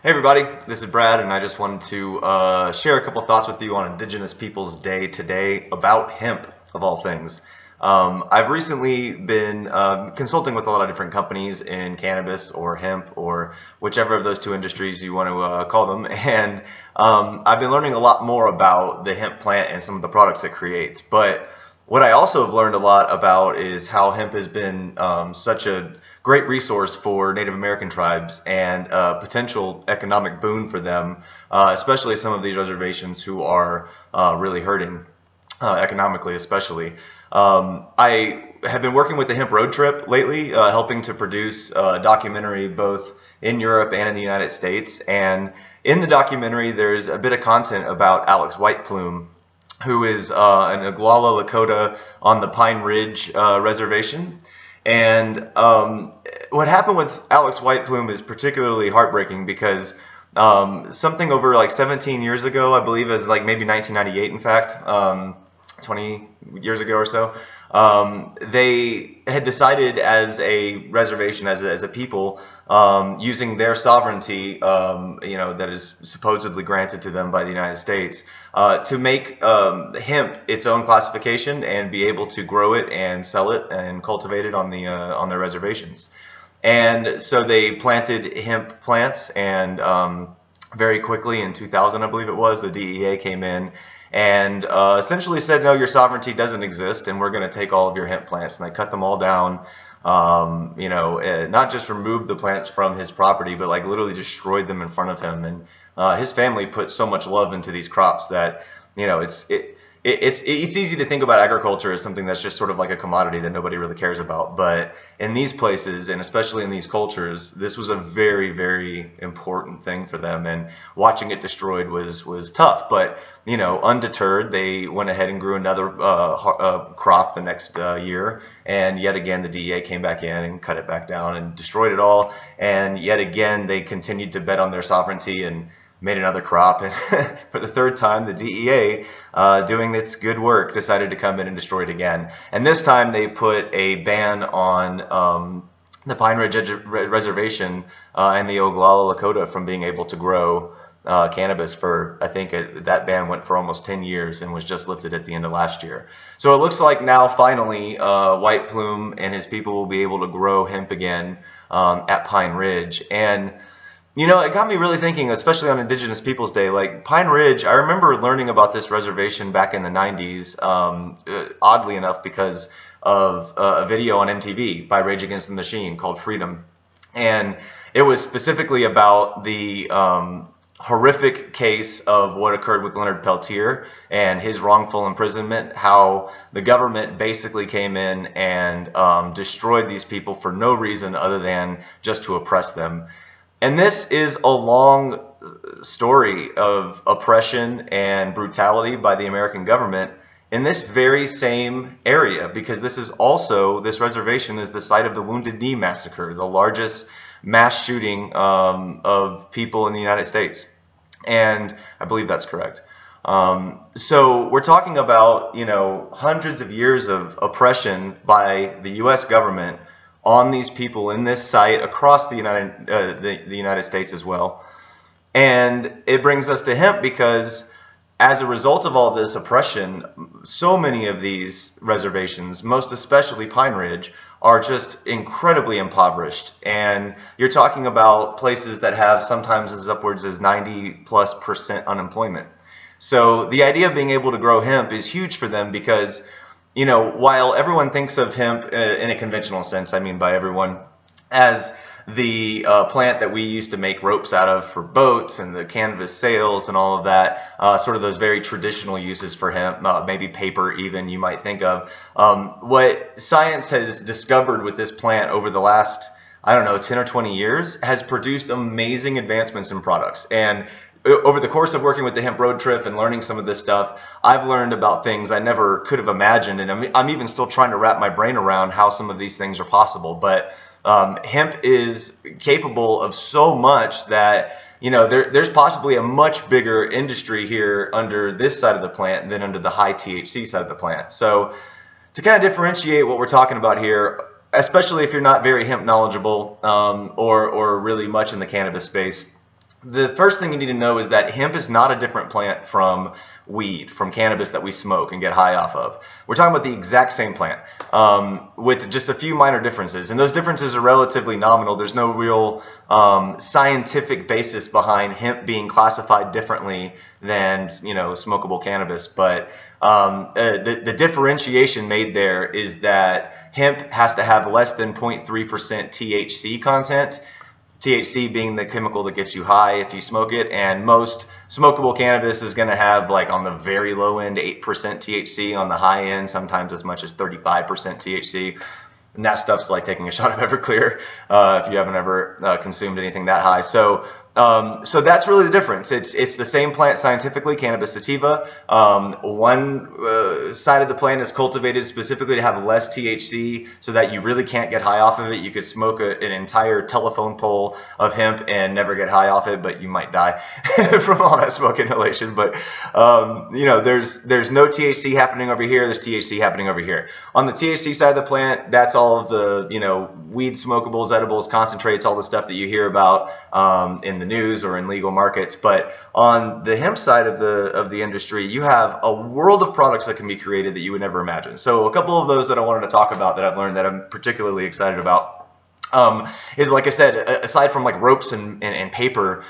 Hey everybody, this is Brad, and I just wanted to share a couple thoughts with you on Indigenous Peoples Day today about hemp, of all things. I've recently been consulting with a lot of different companies in cannabis or hemp or whichever of those two industries you want to call them, and I've been learning a lot more about the hemp plant and some of the products it creates. But what I also have learned a lot about is how hemp has been such a great resource for Native American tribes and a potential economic boon for them, especially some of these reservations who are really hurting economically, especially. I have been working with the Hemp Road Trip lately, helping to produce a documentary both in Europe and in the United States. And in the documentary, there's a bit of content about Alex Whiteplume, who is an Oglala Lakota on the Pine Ridge Reservation. And what happened with Alex Whiteplume is particularly heartbreaking because something over like 17 years ago, I believe is like maybe 1998 in fact, 20 years ago or so, they had decided as a reservation, as a people, using their sovereignty, that is supposedly granted to them by the United States, to make hemp its own classification and be able to grow it and sell it and cultivate it on their reservations. And so they planted hemp plants, and very quickly in 2000, I believe it was, the DEA came in and essentially said, no, your sovereignty doesn't exist, and we're going to take all of your hemp plants. And they cut them all down. Not just removed the plants from his property, but like literally destroyed them in front of him. And his family put so much love into these crops that, it's easy to think about agriculture as something that's just sort of like a commodity that nobody really cares about. But in these places, and especially in these cultures, this was a very, very important thing for them. And watching it destroyed was tough. But undeterred, they went ahead and grew another crop the next year. And yet again, the DEA came back in and cut it back down and destroyed it all. And yet again, they continued to bet on their sovereignty and made another crop. And for the third time, the DEA, doing its good work, decided to come in and destroy it again. And this time they put a ban on the Pine Ridge Reservation and the Oglala Lakota from being able to grow cannabis for, I think that ban went for almost 10 years and was just lifted at the end of last year. So it looks like now finally Whiteplume and his people will be able to grow hemp again at Pine Ridge. And it got me really thinking, especially on Indigenous Peoples Day, like Pine Ridge. I remember learning about this reservation back in the 90s, oddly enough, because of a video on MTV by Rage Against the Machine called Freedom. And it was specifically about the horrific case of what occurred with Leonard Peltier and his wrongful imprisonment, how the government basically came in and destroyed these people for no reason other than just to oppress them. And this is a long story of oppression and brutality by the American government in this very same area, because this reservation is the site of the Wounded Knee Massacre, the largest mass shooting of people in the United States. And I believe that's correct. So we're talking about, hundreds of years of oppression by the U.S. government on these people in this site across the United States as well. And it brings us to hemp because as a result of all this oppression, so many of these reservations, most especially Pine Ridge, are just incredibly impoverished. And you're talking about places that have sometimes as upwards as 90+% unemployment. So the idea of being able to grow hemp is huge for them because while everyone thinks of hemp in a conventional sense, I mean by everyone, as the plant that we used to make ropes out of for boats and the canvas sails and all of that, sort of those very traditional uses for hemp, maybe paper even you might think of. What science has discovered with this plant over the last, 10 or 20 years has produced amazing advancements in products. And over the course of working with the Hemp Road Trip and learning some of this stuff, I've learned about things I never could have imagined, and I'm even still trying to wrap my brain around how some of these things are possible. But hemp is capable of so much that there's possibly a much bigger industry here under this side of the plant than under the high THC side of the plant. So to kind of differentiate what we're talking about here, especially if you're not very hemp knowledgeable or really much in the cannabis space, The first thing you need to know is that hemp is not a different plant from weed, from cannabis that we smoke and get high off of. We're talking about the exact same plant, with just a few minor differences. And those differences are relatively nominal. There's no real scientific basis behind hemp being classified differently than, smokable cannabis. But the differentiation made there is that hemp has to have less than 0.3% THC content. THC being the chemical that gets you high if you smoke it, and most smokable cannabis is going to have, like, on the very low end 8% THC, on the high end sometimes as much as 35% THC, and that stuff's like taking a shot of Everclear if you haven't ever consumed anything that high. So that's really the difference. It's the same plant scientifically, Cannabis sativa. One side of the plant is cultivated specifically to have less THC so that you really can't get high off of it. You could smoke an entire telephone pole of hemp and never get high off it, but you might die from all that smoke inhalation. But there's no THC happening over here. There's THC happening over here. On the THC side of the plant, that's all of the weed smokables, edibles, concentrates, all the stuff that you hear about in the news or in legal markets. But on the hemp side of the industry, you have a world of products that can be created that you would never imagine. So a couple of those that I wanted to talk about that I've learned that I'm particularly excited about is, like I said, aside from like ropes and paper,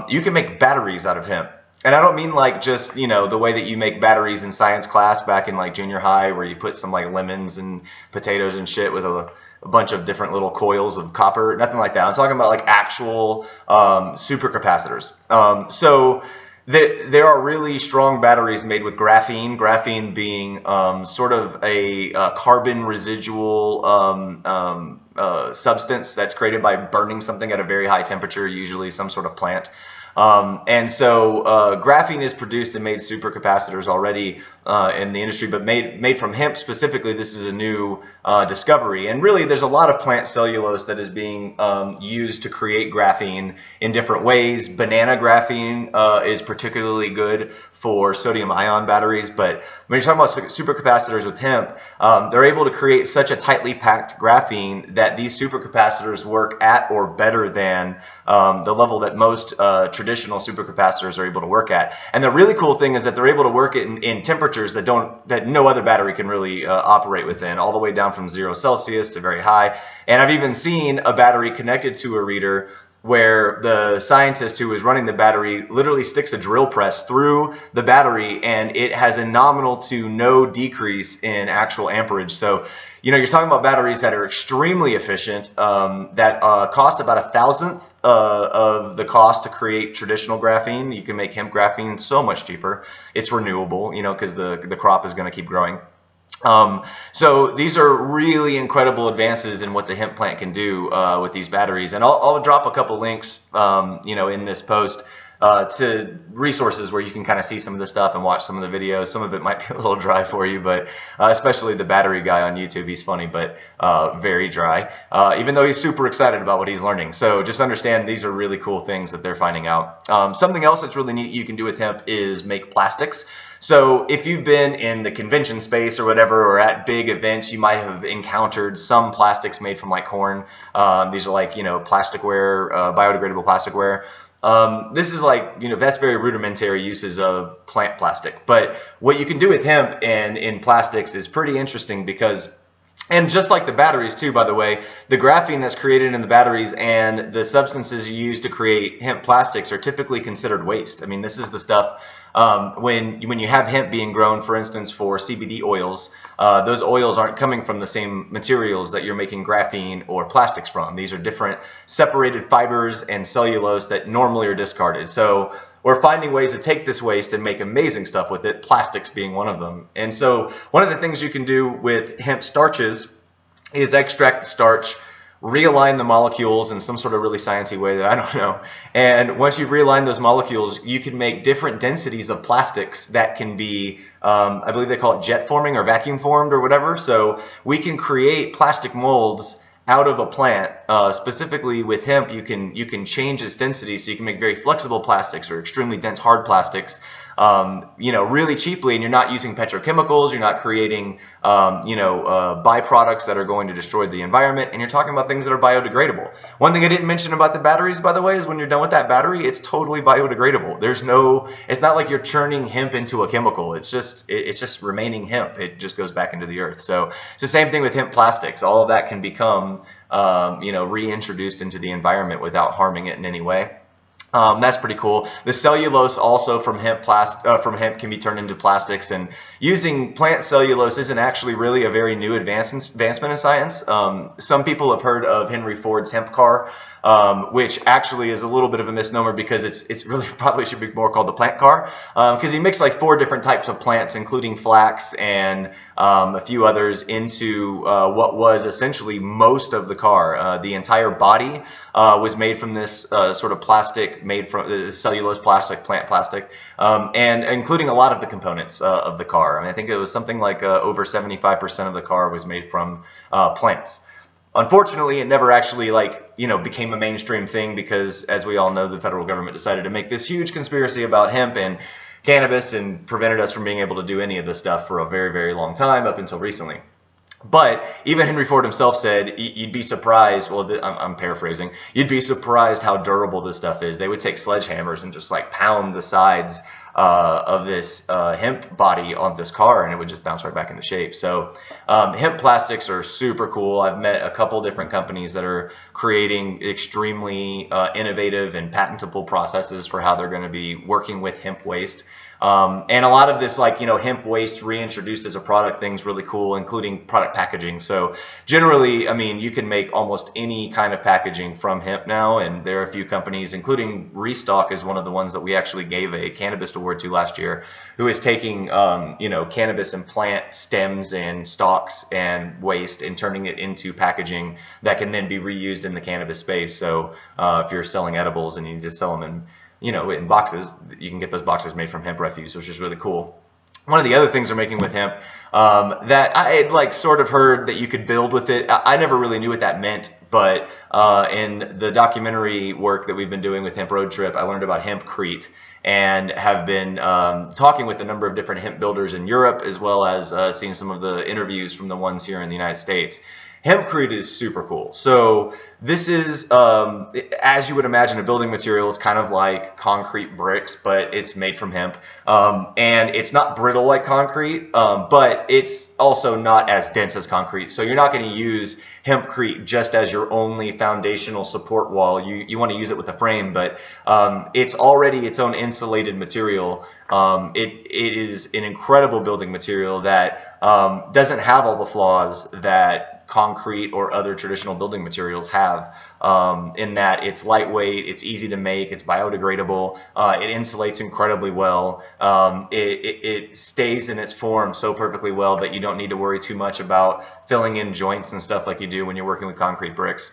you can make batteries out of hemp. And I don't mean like just, the way that you make batteries in science class back in like junior high, where you put some like lemons and potatoes and shit with a bunch of different little coils of copper, nothing like that. I'm talking about like actual supercapacitors. So there are really strong batteries made with graphene being sort of a carbon residual substance that's created by burning something at a very high temperature, usually some sort of plant. And so graphene is produced and made supercapacitors already in the industry, but made from hemp specifically. This is a new discovery, and really there's a lot of plant cellulose that is being used to create graphene in different ways. Banana graphene is particularly good for sodium ion batteries, but when you're talking about supercapacitors with hemp, they're able to create such a tightly packed graphene that these supercapacitors work at or better than the level that most traditional supercapacitors are able to work at. And the really cool thing is that they're able to work it in temperatures that no other battery can really operate within, all the way down from 0 Celsius to very high. And I've even seen a battery connected to a reader where the scientist who is running the battery literally sticks a drill press through the battery, and it has a nominal to no decrease in actual amperage. So, you're talking about batteries that are extremely efficient, that cost about 1,000th of the cost to create traditional graphene. You can make hemp graphene so much cheaper. It's renewable, because the crop is going to keep growing. So these are really incredible advances in what the hemp plant can do with these batteries. And I'll drop a couple links, in this post to resources where you can kind of see some of the stuff and watch some of the videos. Some of it might be a little dry for you, but especially the battery guy on YouTube. He's funny, but very dry, even though he's super excited about what he's learning. So just understand these are really cool things that they're finding out. Something else that's really neat you can do with hemp is make plastics. So if you've been in the convention space or whatever, or at big events, you might have encountered some plastics made from like corn. These are like, plasticware, biodegradable plasticware. This is like, that's very rudimentary uses of plant plastic. But what you can do with hemp and in plastics is pretty interesting because, and just like the batteries too, by the way, the graphene that's created in the batteries and the substances you use to create hemp plastics are typically considered waste. I mean, this is the stuff when you have hemp being grown, for instance, for CBD oils, those oils aren't coming from the same materials that you're making graphene or plastics from. These are different separated fibers and cellulose that normally are discarded. So we're finding ways to take this waste and make amazing stuff with it, plastics being one of them. And so one of the things you can do with hemp starches is extract the starch, realign the molecules in some sort of really sciencey way that I don't know. And once you've realigned those molecules, you can make different densities of plastics that can be, I believe they call it jet forming or vacuum formed or whatever. So we can create plastic molds out of a plant. Specifically with hemp, you can change its density, so you can make very flexible plastics or extremely dense hard plastics really cheaply, and you're not using petrochemicals, you're not creating, byproducts that are going to destroy the environment, and you're talking about things that are biodegradable. One thing I didn't mention about the batteries, by the way, is when you're done with that battery, it's totally biodegradable. It's not like you're churning hemp into a chemical. It's just remaining hemp. It just goes back into the earth. So it's the same thing with hemp plastics. All of that can become, reintroduced into the environment without harming it in any way. That's pretty cool. The cellulose also from hemp can be turned into plastics, and using plant cellulose isn't actually really a very new advancement in science. Some people have heard of Henry Ford's hemp car, which actually is a little bit of a misnomer because it's really probably should be more called the plant car, because he mixed like 4 different types of plants, including flax and a few others, into what was essentially most of the car. The entire body was made from this sort of plastic, made from cellulose plastic, plant plastic, and including a lot of the components of the car. I mean, I think it was something like over 75% of the car was made from plants. Unfortunately, it never actually became a mainstream thing because, as we all know, the federal government decided to make this huge conspiracy about hemp and cannabis and prevented us from being able to do any of this stuff for a very, very long time up until recently. But even Henry Ford himself said, you'd be surprised, well, I'm paraphrasing, you'd be surprised how durable this stuff is. They would take sledgehammers and just like pound the sides of this hemp body on this car, and it would just bounce right back into shape. So hemp plastics are super cool. I've met a couple different companies that are creating extremely innovative and patentable processes for how they're going to be working with hemp waste. And a lot of this, hemp waste reintroduced as a product thing's really cool, including product packaging. So generally, I mean, you can make almost any kind of packaging from hemp now, and there are a few companies, including Restock is one of the ones that we actually gave a cannabis award to last year, who is taking, cannabis and plant stems and stalks and waste and turning it into packaging that can then be reused in the cannabis space. So if you're selling edibles and you need to sell them in boxes, you can get those boxes made from hemp refuse, which is really cool. One of the other things they're making with hemp that I had sort of heard that you could build with it. I never really knew what that meant, but in the documentary work that we've been doing with Hemp Road Trip, I learned about hempcrete and have been talking with a number of different hemp builders in Europe, as well as seeing some of the interviews from the ones here in the United States. Hempcrete is super cool. So this is, as you would imagine, a building material. It's kind of like concrete bricks, but it's made from hemp. And it's not brittle like concrete, but it's also not as dense as concrete. So you're not going to use hempcrete just as your only foundational support wall. You want to use it with a frame, but it's already its own insulated material. It is an incredible building material that doesn't have all the flaws that concrete or other traditional building materials have, in that it's lightweight, it's easy to make, it's biodegradable, it insulates incredibly well, it stays in its form so perfectly well that you don't need to worry too much about filling in joints and stuff like you do when you're working with concrete bricks.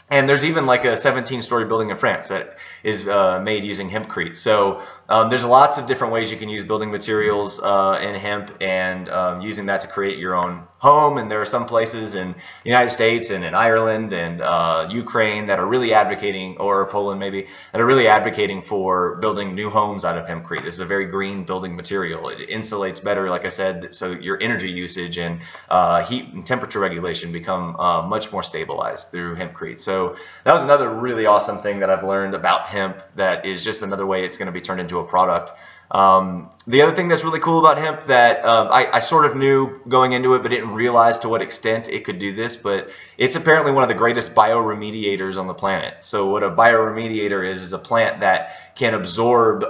And there's even like a 17-story building in France that is made using hempcrete. So there's lots of different ways you can use building materials in hemp, and using that to create your own home. And there are some places in the United States and in Ireland and Ukraine that are really advocating, or Poland maybe, that are really advocating for building new homes out of hempcrete. This is a very green building material. It insulates better, like I said, so your energy usage and heat and temperature regulation become much more stabilized through hempcrete. So that was another really awesome thing that I've learned about hemp, that is just another way it's going to be turned into a product. The other thing that's really cool about hemp that I sort of knew going into it, but didn't realize to what extent it could do this, but it's apparently one of the greatest bioremediators on the planet. So what a bioremediator is a plant that can absorb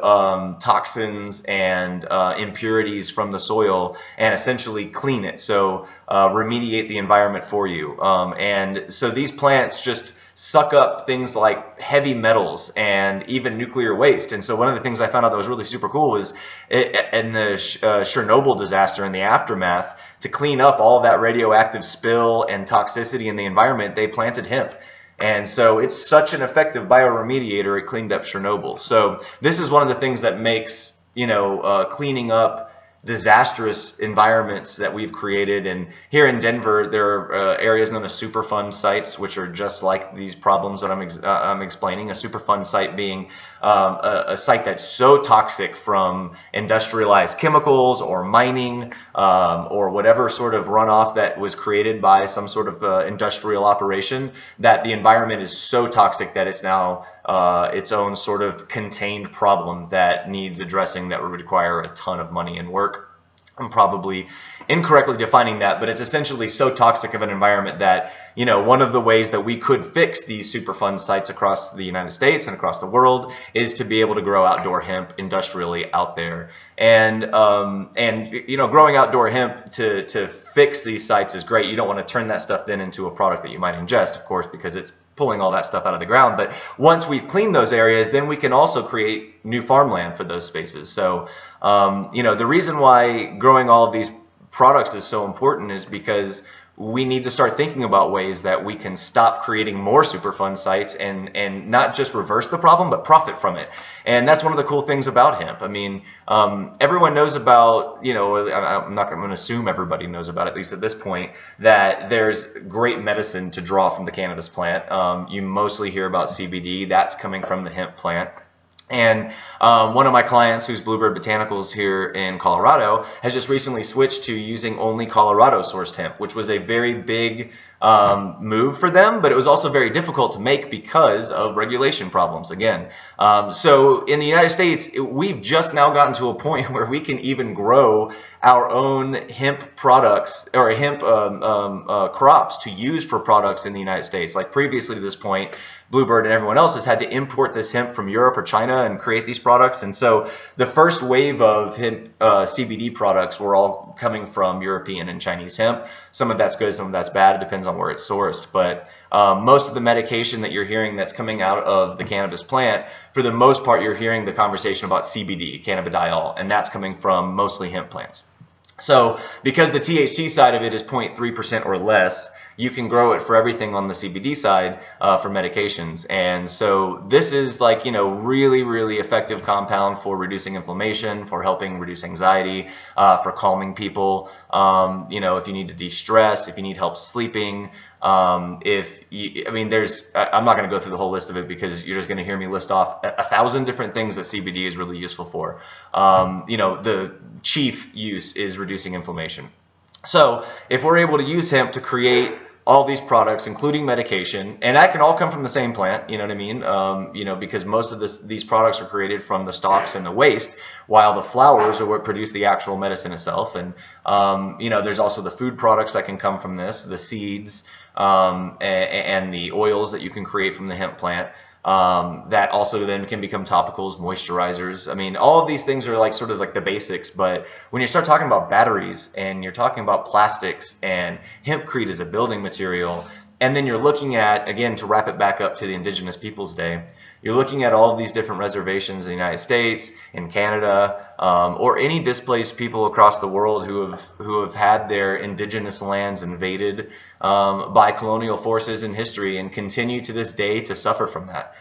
toxins and impurities from the soil and essentially clean it, so remediate the environment for you. And so these plants just suck up things like heavy metals and even nuclear waste. And so one of the things I found out that was really super cool was in the Chernobyl disaster, in the aftermath, to clean up all of that radioactive spill and toxicity in the environment, they planted hemp. And so it's such an effective bioremediator, it cleaned up Chernobyl. So this is one of the things that makes, cleaning up disastrous environments that we've created. And here in Denver, there are areas known as Superfund sites, which are just like these problems that I'm explaining. A Superfund site being a site that's so toxic from industrialized chemicals or mining or whatever sort of runoff that was created by some sort of industrial operation, that the environment is so toxic that it's now its own sort of contained problem that needs addressing, that would require a ton of money and work. I'm probably incorrectly defining that, but it's essentially so toxic of an environment that, you know, one of the ways that we could fix these Superfund sites across the United States and across the world is to be able to grow outdoor hemp industrially out there. And you know, growing outdoor hemp to fix these sites is great. You don't want to turn that stuff then into a product that you might ingest, of course, because it's pulling all that stuff out of the ground. But once we've cleaned those areas, then we can also create new farmland for those spaces. So, you know, the reason why growing all of these products is so important is because we need to start thinking about ways that we can stop creating more Superfund sites and not just reverse the problem, but profit from it. And that's one of the cool things about hemp. I mean, everyone knows about, you know, I'm going to assume everybody knows about, at least at this point, that there's great medicine to draw from the cannabis plant. You mostly hear about CBD. That's coming from the hemp plant. And one of my clients, who's Bluebird Botanicals here in Colorado, has just recently switched to using only Colorado sourced hemp, which was a very big move for them, but it was also very difficult to make because of regulation problems again. So in the United States, we've just now gotten to a point where we can even grow our own hemp products or hemp crops to use for products in the United States. Like previously to this point, Bluebird and everyone else has had to import this hemp from Europe or China and create these products. And so the first wave of hemp CBD products were all coming from European and Chinese hemp. Some of that's good, some of that's bad. It depends on where it's sourced. But most of the medication that you're hearing that's coming out of the cannabis plant, for the most part, you're hearing the conversation about CBD, cannabidiol, and that's coming from mostly hemp plants. So because the THC side of it is 0.3% or less, you can grow it for everything on the CBD side for medications. And so this is like, you know, really, really effective compound for reducing inflammation, for helping reduce anxiety, for calming people. You know, if you need to de-stress, if you need help sleeping, I'm not going to go through the whole list of it because you're just going to hear me list off 1,000 different things that CBD is really useful for. You know, the chief use is reducing inflammation. So if we're able to use hemp to create all these products, including medication, and that can all come from the same plant, you know what I mean? You know, because most of these products are created from the stalks and the waste, while the flowers are what produce the actual medicine itself. And, you know, there's also the food products that can come from this, the seeds, and the oils that you can create from the hemp plant. That also then can become topicals, moisturizers. I mean, all of these things are like sort of like the basics, but when you start talking about batteries and you're talking about plastics and hempcrete as a building material, and then you're looking at, again, to wrap it back up to the Indigenous Peoples Day, you're looking at all of these different reservations in the United States, in Canada, or any displaced people across the world who have had their indigenous lands invaded by colonial forces in history and continue to this day to suffer from that.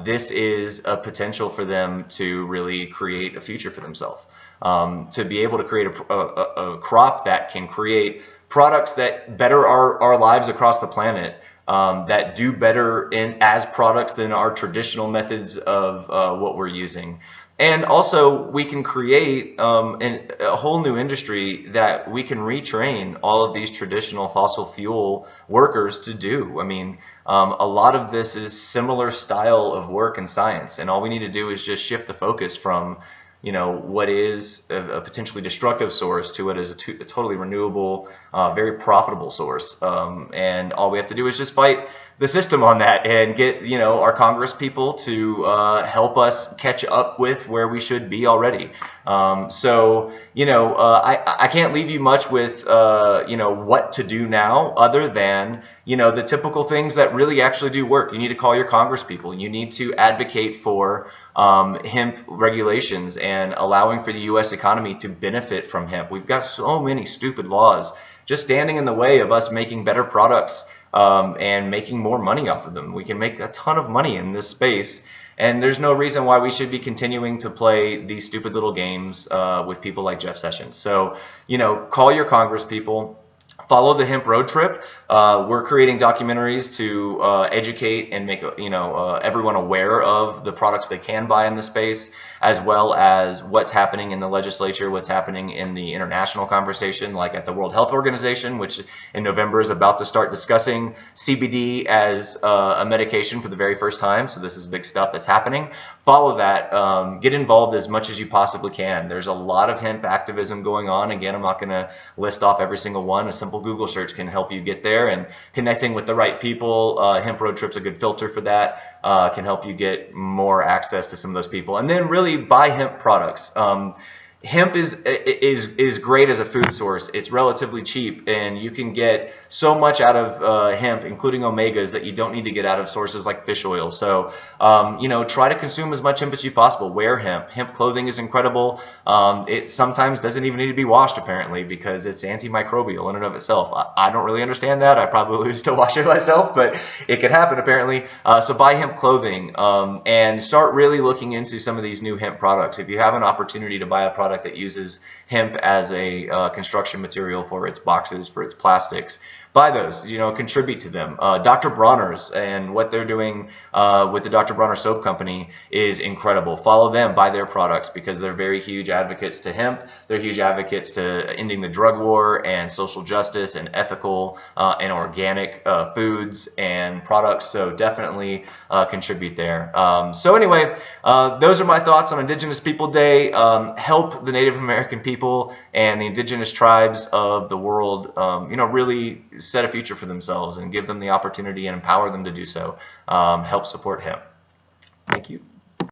This is a potential for them to really create a future for themselves, to be able to create a crop that can create products that better our lives across the planet, that do better as products than our traditional methods of what we're using. And also we can create a whole new industry that we can retrain all of these traditional fossil fuel workers to do. I mean, a lot of this is similar style of work and science, and all we need to do is just shift the focus from, you know, what is a potentially destructive source to what is a totally renewable, very profitable source. And all we have to do is just fight the system on that and get, you know, our Congress people to help us catch up with where we should be already. So, you know, I can't leave you much with, you know, what to do now other than, you know, the typical things that really actually do work. You need to call your Congress people. You need to advocate for hemp regulations and allowing for the U.S. economy to benefit from hemp. We've got so many stupid laws just standing in the way of us making better products and making more money off of them. We can make a ton of money in this space. And there's no reason why we should be continuing to play these stupid little games with people like Jeff Sessions. So, call your Congress people. Follow the hemp road trip. We're creating documentaries to educate and make everyone aware of the products they can buy in the space, as well as what's happening in the legislature, what's happening in the international conversation, like at the World Health Organization, which in November is about to start discussing CBD as a medication for the very first time. So this is big stuff that's happening. Follow that. Get involved as much as you possibly can. There's a lot of hemp activism going on. Again, I'm not going to list off every single one. A simple Google search can help you get there, and connecting with the right people. Hemp Road Trip's a good filter for that. Can help you get more access to some of those people, and then really buy hemp products. Hemp is great as a food source. It's relatively cheap, and you can get so much out of hemp, including omegas, that you don't need to get out of sources like fish oil. So, try to consume as much hemp as you possible. Wear hemp. Hemp clothing is incredible. It sometimes doesn't even need to be washed, apparently, because it's antimicrobial in and of itself. I don't really understand that. I probably would still wash it myself, but it can happen, apparently. So buy hemp clothing and start really looking into some of these new hemp products. If you have an opportunity to buy a product that uses hemp as a construction material for its boxes, for its plastics, buy those, contribute to them. Dr. Bronner's and what they're doing with the Dr. Bronner Soap Company is incredible. Follow them, buy their products, because they're very huge advocates to hemp. They're huge advocates to ending the drug war and social justice and ethical and organic foods and products. So definitely contribute there. So anyway, those are my thoughts on Indigenous People Day. Help the Native American people and the indigenous tribes of the world, really set a future for themselves and give them the opportunity and empower them to do so. Help support hemp. Thank you.